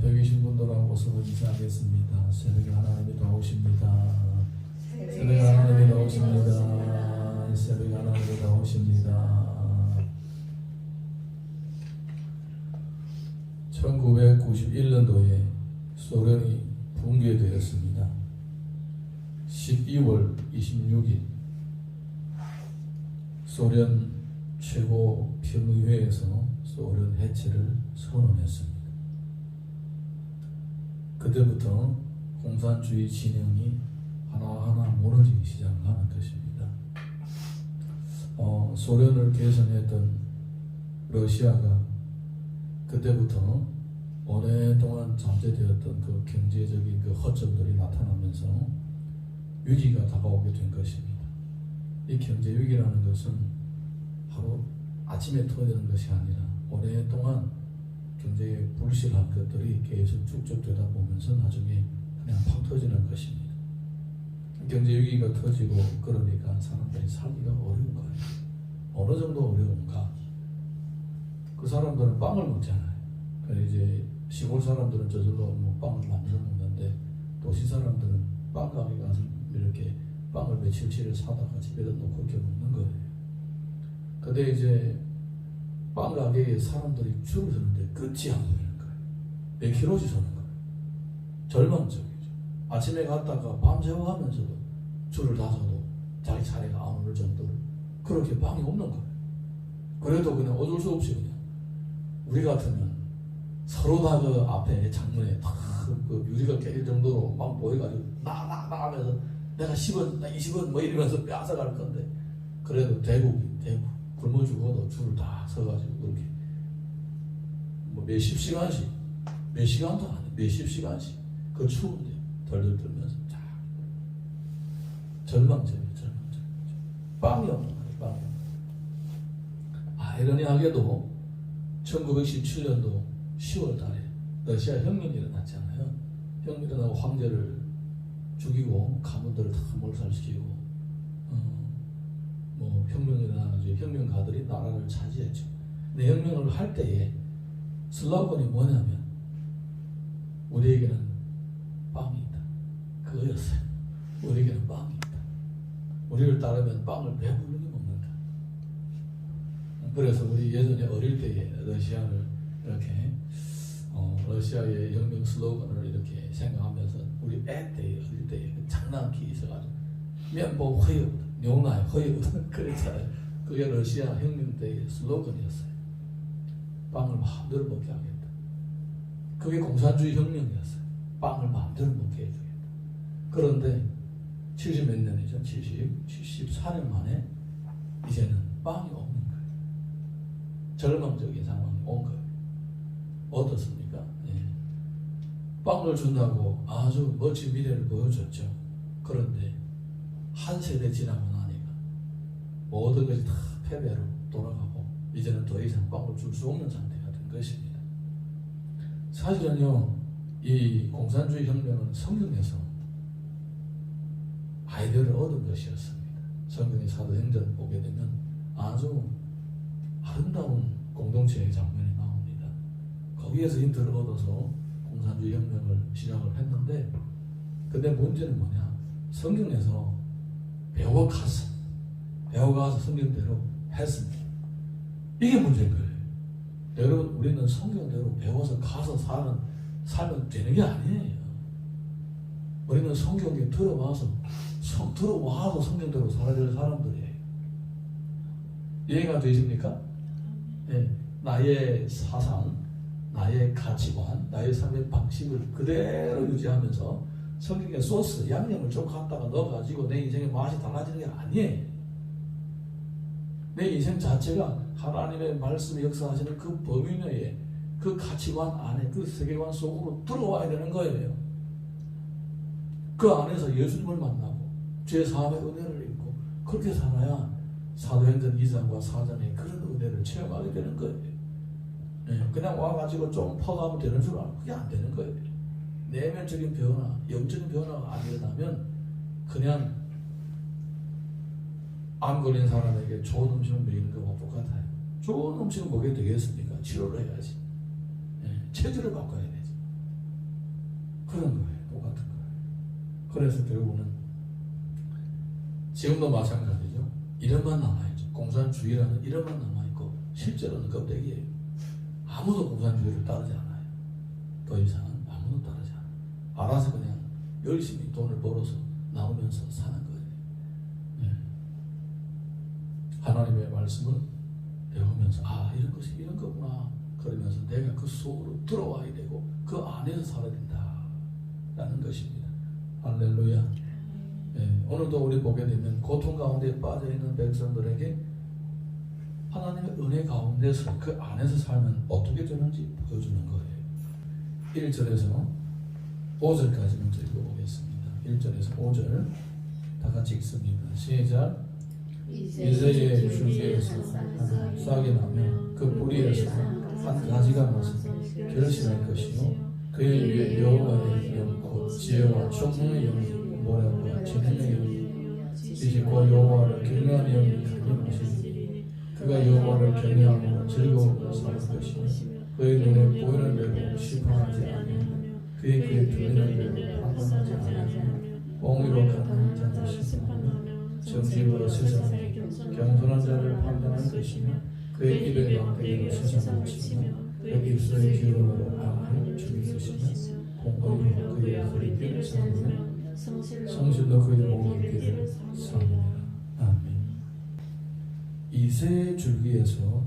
옆에 계신 분들하고 서로 인사하겠습니다. 새벽에 하나님이 나오십니다. 새벽에 하나님이 나오십니다. 새벽에 하나님이 나오십니다. 1991년도에 소련이 붕괴되었습니다. 12월 26일 소련 최고 평의회에서 소련 해체를 선언했습니다. 그때부터 공산주의 진영이 하나하나 무너지기 시작하는 것입니다. 소련을 개선했던 러시아가 그때부터 오랫동안 잠재되었던 그 경제적인 그 허점들이 나타나면서 위기가 다가오게 된 것입니다. 이 경제 위기라는 것은 하루 아침에 터지는 것이 아니라 오랫동안 경제에 불실한 것들이 계속 축적되다 보면서 나중에 그냥 팍 터지는 것입니다. 경제 위기가 터지고 그러니까 사람들이 살기가 어려운 거예요. 어느 정도 어려운가? 그 사람들은 빵을 먹잖아요. 그래서 이제 시골 사람들은 저절로 뭐 빵을 만들어 먹는데 도시 사람들은 빵 가게 가서 이렇게 빵을 며칠치를 사다가 집에다 놓고 이렇게 먹는 거예요. 근데 이제 빵 가게에 사람들이 줄을 서는데 끝이 안 보이는 거예요. 몇 킬로씩 서는 거예요. 절망적이죠. 아침에 갔다가 밤새워 하면서도 줄을 다 서도 자기 차례가 안 오를 정도로 그렇게 빵이 없는 거예요. 그래도 그냥 어쩔 수 없이 그냥 우리 같으면 서로 다 그 앞에 창문에 그 유리가 깨질 정도로 막 모여가지고 나 하면서 내가 10원, 나 20원 뭐 이러면서 뺏어갈 건데 그래도 대부 굶어 죽어도 줄을 다 서가지고 그렇게 뭐 몇십 시간씩 몇 시간도 아니고 몇십 시간씩 그 추운데 덜덜 떨면서 쫙 절망적이죠. 빵이 없는 거예요. 빵이. 아이러니하게도 1917년도 10월 달에 러시아 혁명이 일어났잖아요. 혁명이 일어나고 황제를 죽이고 가문들을 다 몰살시키고 뭐 혁명이 일어나가지고 혁명가들이 나라를 차지했죠. 근데 혁명을 할 때에 슬로건이 뭐냐면 우리에게는 빵이 있다. 그거였어요. 우리에게는 빵이 있다. 우리를 따르면 빵을 배부르게 먹는다. 그래서 우리 예전에 어릴 때에 러시아를 이렇게 러시아의 혁명 슬로건을 이렇게 생각하면서 우리 애 때에 어릴 때에 장난기 있어가지고 면보 허여牛奶 허여 그랬잖아요. 그게 러시아 혁명 때의 슬로건이었어요. 빵을 마음대로 먹게 하겠다. 그게 공산주의 혁명이었어요. 빵을 마음대로 먹게 해주겠다. 그런데 70 몇 년이죠. 74년 만에 이제는 빵이 없는 거예요. 절망적인 상황이 온 거예요. 어떻습니까? 예. 빵을 준다고 아주 멋진 미래를 보여줬죠. 그런데 한 세대 지나고 나니까 모든 것이 다 패배로 돌아가고 이제는 더 이상 빵을 줄 수 없는 상태가 된 것입니다. 사실은요, 이 공산주의 혁명은 성경에서 아이디어를 얻은 것이었습니다. 성경의 사도행전 보게 되면 아주 아름다운 공동체의 장면이 나옵니다. 거기에서 힌트를 얻어서 공산주의 혁명을 시작을 했는데, 근데 문제는 뭐냐? 성경에서 배워가서 성경대로 했습니다. 이게 문제인 거예요. 여러분, 우리는 성경대로 배워서 가서 살면 되는 게 아니에요. 우리는 성경에 들어와서 성경대로 살아야 될 사람들이에요. 이해가 되십니까? 네. 나의 사상, 나의 가치관, 나의 삶의 방식을 그대로 유지하면서 성경의 소스, 양념을 좀 갖다가 넣어가지고 내 인생의 맛이 달라지는 게 아니에요. 내 인생 자체가 하나님의 말씀이 역사하시는 그 범위 내에 그 가치관 안에 그 세계관 속으로 들어와야 되는 거예요. 그 안에서 예수님을 만나고 죄 사함의 은혜를 입고 그렇게 살아야 사도행전 2장과 4장의 그런 은혜를 체험하게 되는 거예요. 그냥 와가지고 좀 퍼가면 되는 줄 알고 그게 안 되는 거예요. 내면적인 변화, 영적인 변화가 안 일어나면 그냥 암 걸린 사람에게 좋은 음식을 먹이는 것과 똑같아요. 좋은 음식을 먹여야 되겠습니까? 치료를 해야지. 체질을 바꿔야 되지. 그래서 결국은 지금도 마찬가지죠. 이름만 남아있죠. 공산주의라는 이름만 남아있고 실제로는 껍데기예요. 아무도 공산주의를 따르지 않아요. 더 이상 아무도 따르지 않아요. 알아서 그냥 열심히 돈을 벌어서 나오면서 사는 거예요. 네. 하나님의 말씀을 배우면서 이런 것이 이런 거구나 그러면서 내가 그 속으로 들어와야 되고 그 안에서 살아야 된다 라는 것입니다. 할렐루야. 네. 오늘도 우리 보게 되면 고통 가운데 빠져있는 백성들에게 하나님의 은혜 가운데서 그 안에서 살면 어떻게 되는지 보여주는 거예요. 1절에서 5절까지 먼저 읽어보겠습니다. 1절에서 5절 다 같이 읽습니다. 시작. 이새의 줄기에서 싹이 나며 그 뿌리에서 한 가지가 나서 결실할 것이요 그의 위에 여호와의 영 곧 지혜와 총명의 영이 모략과 진행의 영이 이제 곧 여호와를 경외하는 영이 강림하시니 그가 여호와를 경외하고 즐거움으로 사는 것이며 그의 눈에 보이는 대로 심판하지 아니하며 그의 들리는 대로 판단하지 아니하며 공의로 가는 자를 심판하며 정직으로 세상에 겸손한 자를 판단할 것이며 그의 입에 막대기로 세상을 치며 그의 입술의 기운으로 악을 죽일 것이며 공의로 그의 허리띠를 삼으며 성실로 그의 목을 삼으리라. 아멘. 이새 줄기에서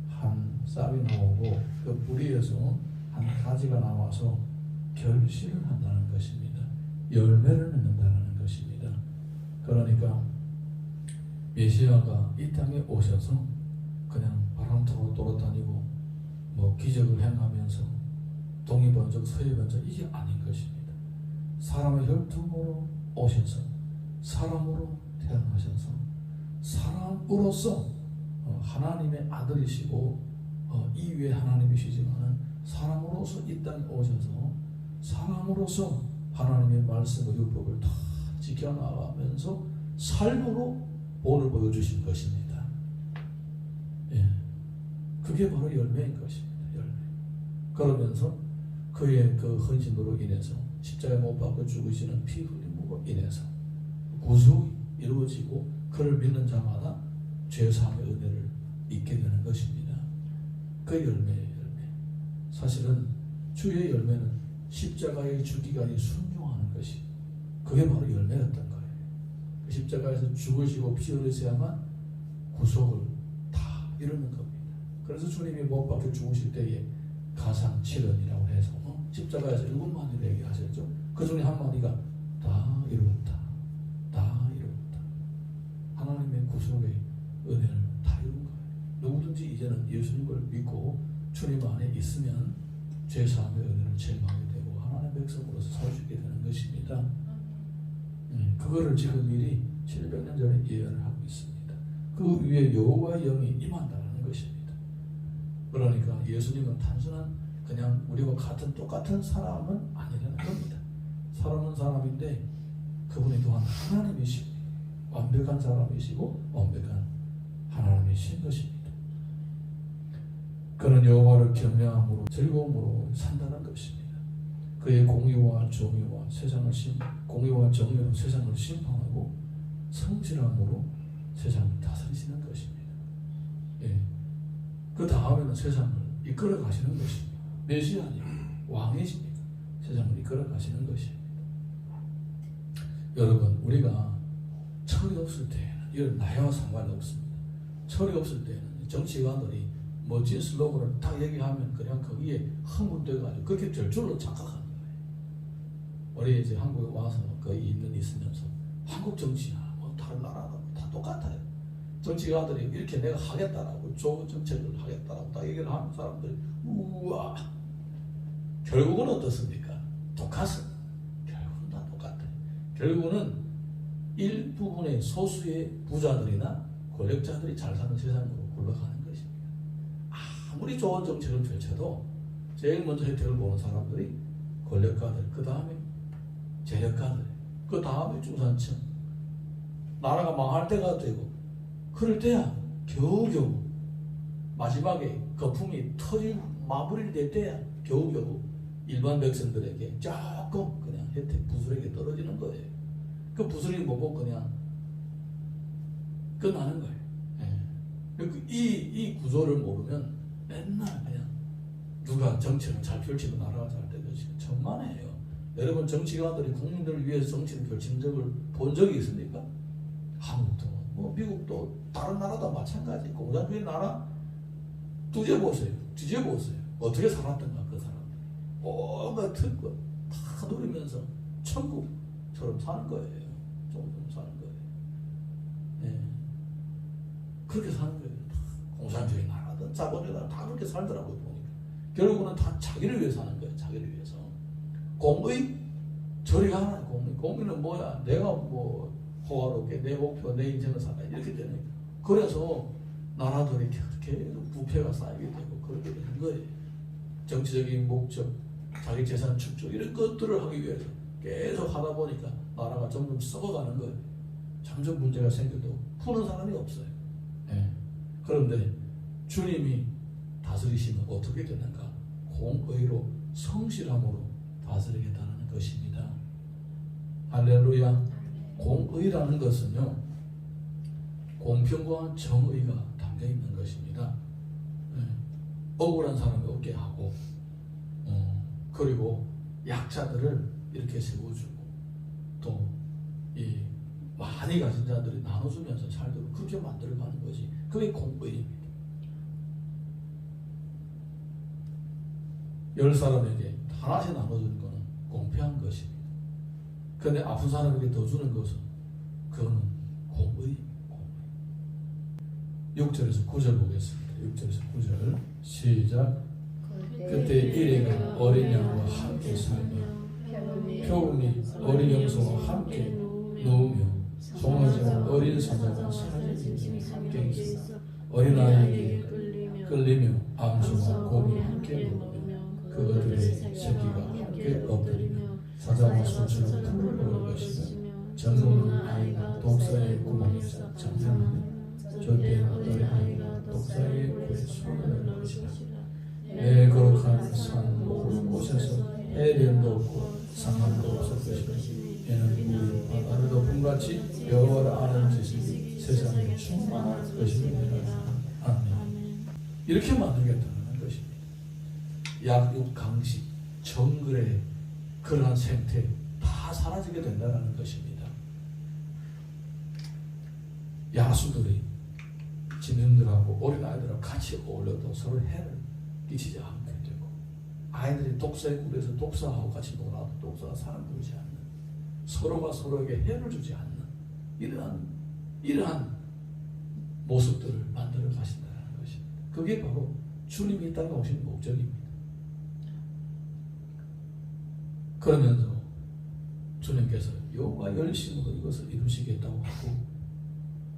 한 싹이 나오고 그 뿌리에서 한 가지가 나와서 결실을 한다는 것입니다. 열매를 맺는다는 것입니다. 그러니까 메시아가 이 땅에 오셔서 그냥 바람 타고 돌아다니고 뭐 기적을 행하면서 동이 번쩍 서해 번쩍 이게 아닌 것입니다. 사람의 혈통으로 오셔서 사람으로 태어나셔서 사람으로서 하나님의 아들이시고 이 위에 하나님이시지만 사람으로서 이 땅에 오셔서 사람으로서 하나님의 말씀과 율법을 다 지켜나가면서 삶으로 본을 보여주신 것입니다. 예, 그게 바로 열매인 것입니다. 열매. 그러면서 그의 그 헌신으로 인해서 십자가에 못 박혀 죽으시는 피 흘림으로 인해서 구속이 이루어지고 그를 믿는 자마다 죄사함의 은혜를 잊게 되는 것입니다. 그 열매예요. 열매. 사실은 주의 열매는 십자가의 주기까지 순종하는 것이 그게 바로 열매였던 거예요. 그 십자가에서 죽으시고 피 흘리셔야만 구속을 다 이루는 겁니다. 그래서 주님이 못 박혀 죽으실 때에 가상칠언이라고 해서 십자가에서 7마디를 얘기하셨죠. 그 중에 한 마디가 다 이루었다. 다 이루었다. 하나님의 구속의 은혜를 다 이룬 거예요. 누구든지 이제는 예수님을 믿고 주님 안에 있으면 죄사함의 은혜를 체험하게 되고 하나님의 백성으로서 살 수 있게 되는 것입니다. 그거를 지금 미리 700년 전에 예언을 하고 있습니다. 그 위에 여호와의 영이 임한다는 것입니다. 그러니까 예수님은 단순한 그냥 우리와 같은 똑같은 사람은 아니라는 겁니다. 사람은 사람인데 그분이 또한 하나님이십니다. 완벽한 사람이시고 완벽한 하나님이신 것입니다. 그는 여호와를 경외함으로 즐거움으로 산다는 것입니다. 그의 공의와 정의와 공의와 정의로 세상을 심판하고 성실함으로 세상을 다스리시는 것입니다. 예. 그 다음에는 세상을 이끌어 가시는 것입니다. 메시아니 왕이십니다. 세상을 이끌어 가시는 것입니다. 여러분, 우리가 철이 없을 때에는 이런 나이와 상관이 없습니다. 철이 없을 때는 정치가들이 멋진 슬로건을 딱 얘기하면 그냥 거기에 흥분돼가지고 그렇게 될 줄로 착각하는 거예요. 우리 이제 한국에 와서 거의 2년 있으면서 한국 정치나 뭐 다른 나라가 다 똑같아요. 정치가들이 이렇게 내가 하겠다라고 좋은 정책을 하겠다라고 딱 얘기를 하는 사람들이 우와 결국은 어떻습니까? 똑같습니다. 결국은 다 똑같아요. 결국은 일부분의 소수의 부자들이나 권력자들이 잘 사는 세상으로 굴러가는 것입니다. 아무리 좋은 정책을 펼쳐도 제일 먼저 혜택을 보는 사람들이 권력가들, 그 다음에 재력가들, 그 다음에 중산층. 나라가 망할 때가 되고 그럴 때야 겨우겨우 마지막에 거품이 터질 마무리를 낼 때야 겨우겨우 일반 백성들에게 조금 그냥 혜택 부스러기 떨어지는 거예요. 그 부스러기 보고 그냥 끝나는 거예요. 이 구조를 모르면 맨날 그냥 누가 정치를 잘 펼치고 나라가 잘 되고 천만에요. 여러분 정치가들이 국민들을 위해서 정치를 펼친 적을 본 적이 있습니까? 한국도 뭐 미국도 다른 나라도 마찬가지. 공산주의 나라 뒤져보세요. 어떻게 살았던가 그 사람들. 온갖 특권 다 누리면서 천국처럼 사는 거예요. 좀 사는 거예요. 네. 그렇게 사는 거예요. 공산주의 나라든 자본주의 나라 다 그렇게 살더라고요. 보니까 결국은 다 자기를 위해 사는 거예요. 자기를 위해서. 공의 저리 가라. 공의는 뭐야? 내가 뭐 호화롭게 내 목표 내 인생을 살아 이렇게 되는 거예요. 그래서 나라들이 계속 부패가 쌓이게 되고 그렇게 되는 거예요. 정치적인 목적, 자기 재산 축적 이런 것들을 하기 위해서 계속 하다 보니까 나라가 점점 썩어가는 거예요. 점점 문제가 생겨도 푸는 사람이 없어요. 네. 그런데 주님이 다스리시면 어떻게 되는가? 공의로 성실함으로 다스리겠다는 것입니다. 할렐루야. 공의라는 것은요, 공평과 정의가 담겨 있는 것입니다. 네. 억울한 사람이 없게 하고, 그리고 약자들을 이렇게 세워주고, 또 이 많이 가진 자들이 나눠주면서 살도록 그렇게 만들어가는 것이 그게 공의입니다. 10사람에게 하나씩 나눠주는 것은 공평한 것입니다. 그런데 아픈 사람에게 더 주는 것은 그거는 공의. 6절에서 9절 보겠습니다. 6절에서 9절 시작. 그때 이레가 어린 양과 함께 살며 표범이 어린 염소와 함께 누우며 송아지와 어린 사자와 사자들이 함께 있어 어린아이에게 끌리며 암소와 곰이 함께 누우며 그들의 새끼가 함께 엎드리며 사자와 소처럼 풀을 먹을 것이며 젊은 아이가 독사의 구멍에서 잠자며 절대는 어린 아이가 독사의 굴에 손을 넣을 것이라. 내 거룩한 산 모든 곳에서 해변도 없고 상함도 없을 것이니 얘는 우리 바다를 덮음같이 여호와를 아는 지식이 세상에 충만할 것입니다. 아멘. 이렇게 만들겠다는 것입니다. 약육, 강식, 정글의 그러한 생태 다 사라지게 된다는 것입니다. 야수들이 지능들하고 어린아이들하고 같이 어울려도 서로 해를 끼치지 않게 되고, 아이들이 독사의 굴에서 독사하고 같이 놀아도 독사가 사람 부르지 않는, 서로가 서로에게 해를 주지 않는 이러한 모습들을 만들어 가신다는 것입니다. 그게 바로 주님이 이 땅에 오신 목적입니다. 그러면서 주님께서 여호와 열심으로 이것을 이루시겠다고 하고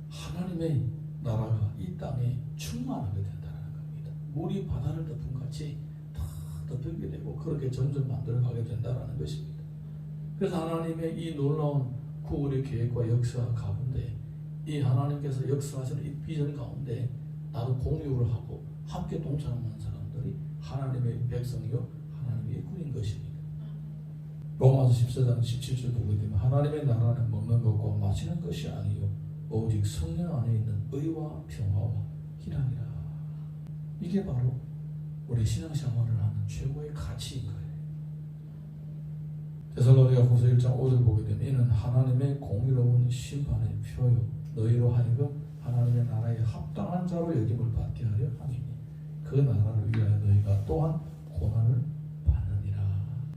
하나님의 나라가 이 땅에 충만하게 된다는 겁니다. 물이 바다를 덮음같이 다 덮이게 되고 그렇게 점점 만들어가게 된다는 것입니다. 그래서 하나님의 이 놀라운 구원의 계획과 역사 가운데 이 하나님께서 역사하시는 이 비전 가운데 나도 공유를 하고 함께 동참하는 사람들이 하나님의 백성이요 하나님의 일꾼인 것입니다. 로마서 14장 17절 보게 되면 하나님의 나라는 먹는 것과 마시는 것이 아니요 오직 성령 안에 있는 의와 평화와 희락이라. 이게 바로 우리 신앙생활을 하는 최고의 가치인 거예요. 데살로니가후서 1장 5절 보게 되면 이는 하나님의 공의로운 심판의 표요 너희로 하여금 하나님의 나라에 합당한 자로 여김을 받게 하려 함이니 그 나라를 위하여 너희가 또한 고난을 받느니라.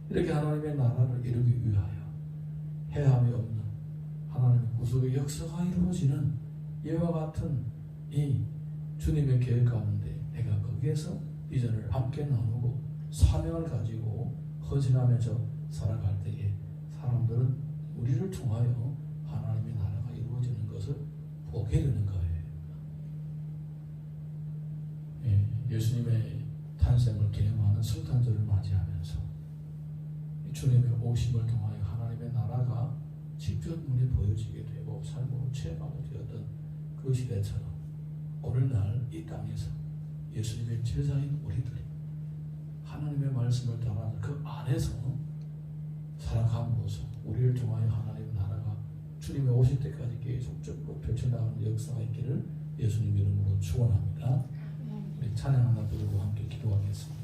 이렇게 하나님의 나라를 이루기 위하여 해함이 없는 하나님의 구속의 역사가 이루어지는 이와 같은 이 주님의 계획 가운데 내가 거기에서 비전을 함께 나누고 사명을 가지고 헌신하면서 살아갈 때에 사람들은 우리를 통하여 하나님의 나라가 이루어지는 것을 보게 되는 거예요. 예수님의 탄생을 기념하는 성탄절을 맞이하면서 주님의 오심을 통하여 하나님의 나라가 직접 눈에 보여지게 되고 삶으로 체험하게 되었던 그 시대처럼 오늘날 이 땅에서 예수님의 제자인 우리들이 하나님의 말씀을 따라 그 안에서 살아감으로써 우리를 통하여 하나님의 나라가 주님이 오실 때까지 계속적으로 펼쳐나가는 역사가 있기를 예수님 이름으로 축원합니다. 우리 찬양 하나 부르고 함께 기도하겠습니다.